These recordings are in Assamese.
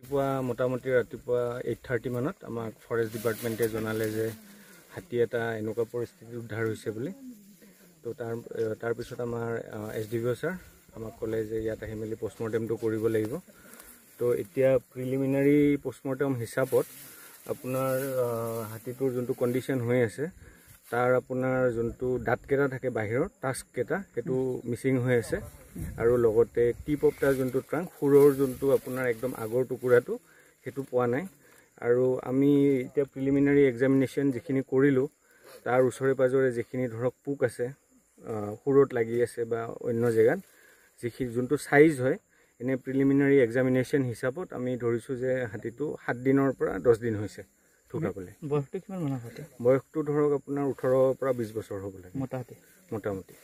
মোটামুটি ৰাতিপুৱা 8:30 মানত আমাক ফৰেষ্ট ডিপাৰ্টমেণ্টে জনালে যে হাতী এটা এনেকুৱা পৰিস্থিতিত উদ্ধাৰ হৈছে বুলি। তো তাৰপিছত আমাৰ SDO ছাৰ আমাক ক'লে যে ইয়াত আহি মেলি পষ্টমৰ্টেমটো কৰিব লাগিব। তো এতিয়া প্ৰিলিমিনাৰী পষ্টমৰ্টেম হিচাপত আপোনাৰ হাতীটোৰ যোনটো কণ্ডিশ্যন হৈ আছে তাৰ আপোনাৰ যোনটো দাঁতকেইটা থাকে বাহিৰৰ টাস্ককেইটা সেইটো মিচিং হৈ আছে আৰু লগতে টিপ অফ তাৰ যোনটো ট্ৰাংক সুৰৰ যোনটো আপোনাৰ একদম আগৰ টুকুৰাটো সেইটো পোৱা নাই। আৰু আমি এতিয়া প্ৰিলিমিনাৰী এক্সামিনেশ্যন যিখিনি কৰিলোঁ তাৰ ওচৰে পাজৰে যিখিনি ধৰক পোক আছে সুৰত লাগি আছে বা অন্য জেগাত যিখিনি যোনটো চাইজ হয় এনে প্ৰিলিমিনাৰী এক্সামিনেশ্যন হিচাপত আমি ধৰিছোঁ যে হাতীটো 7 দিনৰ পৰা 10 দিন হৈছে ঢুকাবলৈ। বয়সটো কিমান মান হ'ব? বয়সটো ধৰক আপোনাৰ 18 পৰা 20 বছৰ হ'ব লাগে মোটামুটি।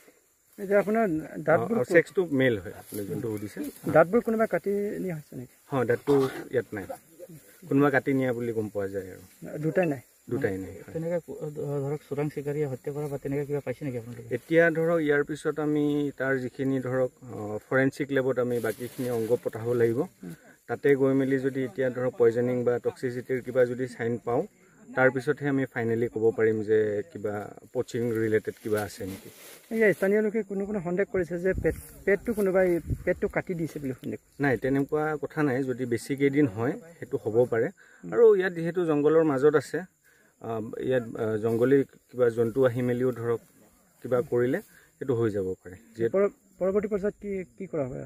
এতিয়া আপোনাৰ দাঁতবোৰ সেক্সটো মেল হয় আপুনি যোনটো সুধিছে। দাঁতবোৰ কোনোবা কাটি নিয়া হৈছে নেকি? হয়, দাঁতটো ইয়াত নাই, কোনোবা কাটি নিয়া বুলি গম পোৱা যায় আৰু দুটাই নাই। তেনেকৈ ধৰক চোৰাং চিকাৰীয়ে হত্যা কৰা বা তেনেকৈ কিবা পাইছে নেকি আপোনালোকে? এতিয়া ধৰক ইয়াৰ পিছত আমি তাৰ যিখিনি ধৰক ফৰেনচিক লেবত আমি বাকীখিনি অংগ পঠাব লাগিব। তাতে গৈ মেলি যদি এতিয়া ধৰক পয়জনিং বা টক্সিচিটিৰ কিবা যদি চাইন পাওঁ তাৰপিছতহে আমি ফাইনেলি ক'ব পাৰিম যে কিবা পচিং ৰিলেটেড কিবা আছে নেকি। স্থানীয় লোকে কোনো সন্দেহ কৰিছে যে পেটটো কাটি দিছে বুলি সন্দেহ। নাই, তেনেকুৱা কথা নাই। যদি বেছি কেইদিন হয় সেইটো হ'ব পাৰে। আৰু ইয়াত যিহেতু জংঘলৰ মাজত আছে, ইয়াত জংঘলী কিবা জন্তু আহি মেলিও ধৰক কিবা কৰিলে সেইটো হৈ যাব পাৰে। পৰৱৰ্তী পৰ্যায়ত কি কৰা হয়?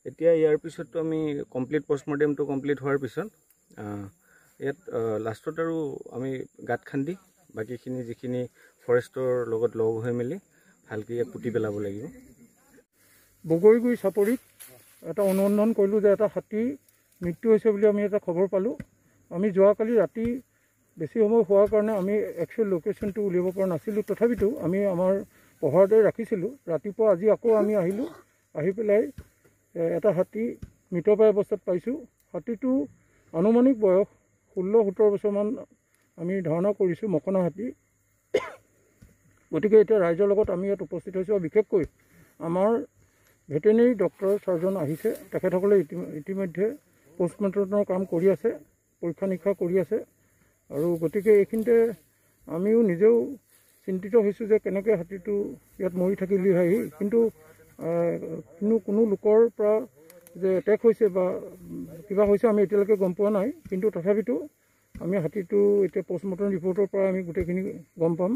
এতিয়া ইয়াৰ পিছততো আমি কমপ্লিট পষ্টমৰ্টেমটো কমপ্লিট হোৱাৰ পিছত ইয়াত লাষ্টত আৰু আমি গাঁত খান্দি বাকীখিনি যিখিনি ফৰেষ্টৰ লগত লগ হৈ মেলি ভালকৈ ইয়াত পুতি পেলাব লাগিব। বগৰীগুৰি চাপৰিত এটা অনুসন্ধান কৰিলোঁ যে এটা হাতী মৃত্যু হৈছে বুলি আমি এটা খবৰ পালোঁ। আমি যোৱাকালি ৰাতি বেছি সময় হোৱাৰ কাৰণে আমি একচুৱেল লোকেশ্যনটো উলিয়াব পৰা নাছিলোঁ। তথাপিতো আমি আমাৰ পহৰাতে ৰাখিছিলোঁ। ৰাতিপুৱা আজি আকৌ আমি আহিলোঁ, আহি পেলাই এটা হাতী মৃতপ্ৰায় অৱস্থাত পাইছোঁ। হাতীটো আনুমানিক বয়স 16-17 বছৰমান আমি ধাৰণা কৰিছোঁ, মকনা হাতী। গতিকে এতিয়া ৰাইজৰ লগত আমি ইয়াত উপস্থিত হৈছোঁ। বিশেষকৈ আমাৰ ভেটেনেৰী ডক্টৰ চাৰ্জন আহিছে, তেখেতসকলে ইতিমধ্যে পষ্টমৰ্টেমৰ কাম কৰি আছে, পৰীক্ষা নিৰীক্ষা কৰি আছে। আৰু গতিকে এইখিনিতে আমিও নিজেও চিন্তিত হৈছোঁ যে কেনেকৈ হাতীটো ইয়াত মৰি থাকিলি আহি, কিন্তু কোনো লোকৰ পৰা যে এটেক হৈছে বা কিবা হৈছে আমি এতিয়ালৈকে গম পোৱা নাই। কিন্তু তথাপিতো আমি হাতীটো এতিয়া পষ্টমৰ্টেম ৰিপৰ্টৰ পৰা আমি গোটেইখিনি গম পাম।